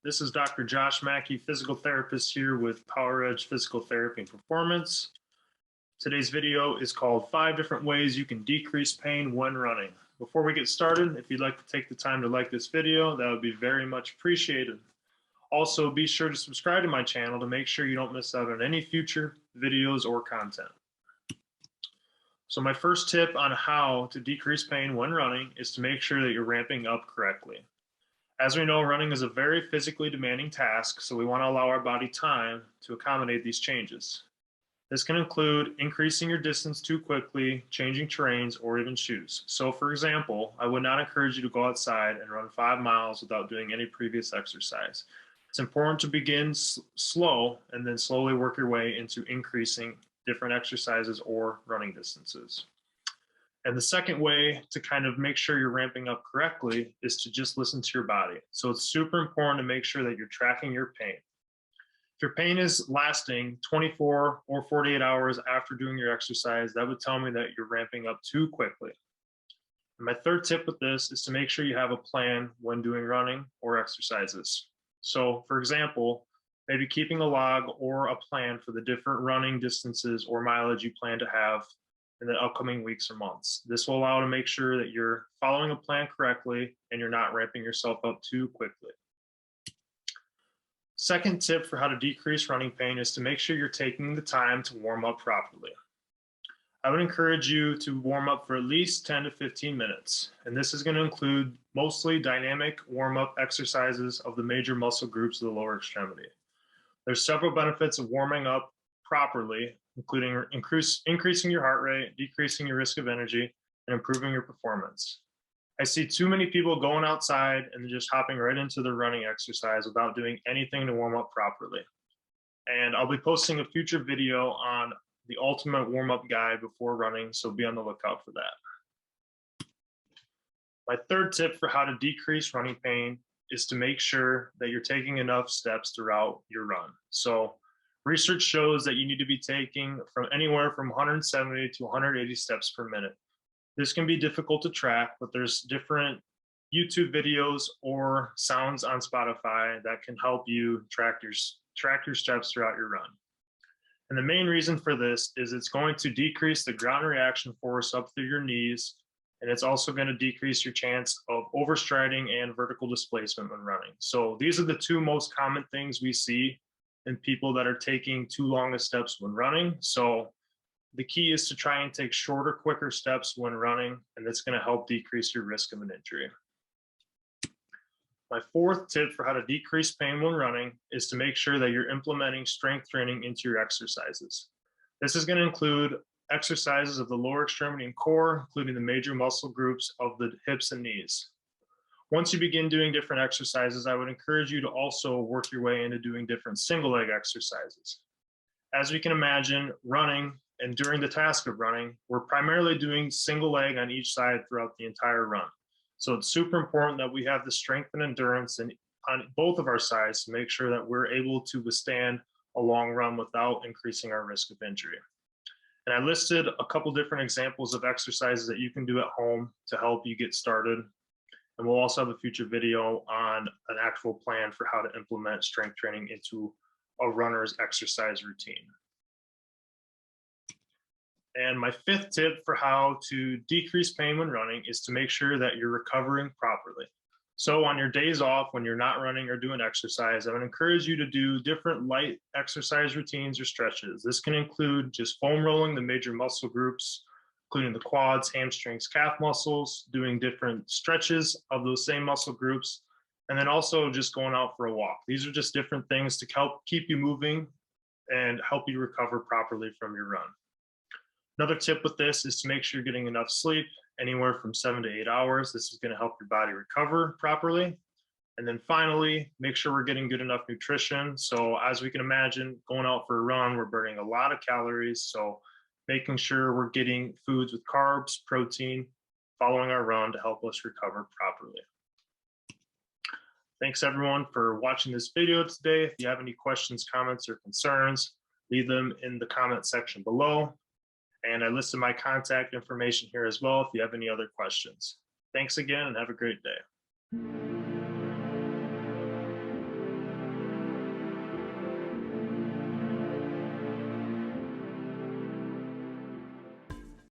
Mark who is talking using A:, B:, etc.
A: This is Dr. Josh Mackey, physical therapist here with PowerEdge Physical Therapy and Performance. Today's video is called 5 different ways you can decrease pain when running. Before we get started, if you'd like to take the time to like this video, that would be very much appreciated. Also, be sure to subscribe to my channel to make sure you don't miss out on any future videos or content. So my first tip on how to decrease pain when running is to make sure that you're ramping up correctly. As we know, running is a very physically demanding task, so we want to allow our body time to accommodate these changes. This can include increasing your distance too quickly, changing terrains, or even shoes. So for example, I would not encourage you to go outside and run 5 miles without doing any previous exercise. It's important to begin slow and then slowly work your way into increasing different exercises or running distances. And the second way to kind of make sure you're ramping up correctly is to just listen to your body. So it's super important to make sure that you're tracking your pain. If your pain is lasting 24 or 48 hours after doing your exercise, that would tell me that you're ramping up too quickly. And my third tip with this is to make sure you have a plan when doing running or exercises. So for example, maybe keeping a log or a plan for the different running distances or mileage you plan to have in the upcoming weeks or months. This will allow to make sure that you're following a plan correctly and you're not ramping yourself up too quickly. Second tip for how to decrease running pain is to make sure you're taking the time to warm up properly. I would encourage you to warm up for at least 10 to 15 minutes, and this is going to include mostly dynamic warm-up exercises of the major muscle groups of the lower extremity. There's several benefits of warming up properly, including increasing your heart rate, decreasing your risk of injury, and improving your performance. I see too many people going outside and just hopping right into their running exercise without doing anything to warm up properly. And I'll be posting a future video on the ultimate warm-up guide before running, so be on the lookout for that. My third tip for how to decrease running pain is to make sure that you're taking enough steps throughout your run. So research shows that you need to be taking from anywhere from 170 to 180 steps per minute. This can be difficult to track, but there's different YouTube videos or sounds on Spotify that can help you track your steps throughout your run. And the main reason for this is it's going to decrease the ground reaction force up through your knees, and it's also going to decrease your chance of overstriding and vertical displacement when running. So these are the two most common things we see in people that are taking too long of steps when running. So the key is to try and take shorter, quicker steps when running, and that's going to help decrease your risk of an injury. My fourth tip for how to decrease pain when running is to make sure that you're implementing strength training into your exercises. This is going to include exercises of the lower extremity and core, including the major muscle groups of the hips and knees. Once you begin doing different exercises, I would encourage you to also work your way into doing different single leg exercises. As we can imagine, running and during the task of running, we're primarily doing single leg on each side throughout the entire run. So it's super important that we have the strength and endurance on both of our sides to make sure that we're able to withstand a long run without increasing our risk of injury. And I listed a couple different examples of exercises that you can do at home to help you get started. And we'll also have a future video on an actual plan for how to implement strength training into a runner's exercise routine. And my fifth tip for how to decrease pain when running is to make sure that you're recovering properly. So on your days off, when you're not running or doing exercise, I would encourage you to do different light exercise routines or stretches. This can include just foam rolling the major muscle groups, including the quads, hamstrings, calf muscles, doing different stretches of those same muscle groups, and then also just going out for a walk. These are just different things to help keep you moving and help you recover properly from your run. Another tip with this is to make sure you're getting enough sleep, anywhere from 7 to 8 hours. This is going to help your body recover properly. And then finally, make sure we're getting good enough nutrition. So as we can imagine, going out for a run, we're burning a lot of calories. So making sure we're getting foods with carbs, protein, following our run to help us recover properly. Thanks everyone for watching this video today. If you have any questions, comments, or concerns, leave them in the comment section below. And I listed my contact information here as well if you have any other questions. Thanks again and have a great day.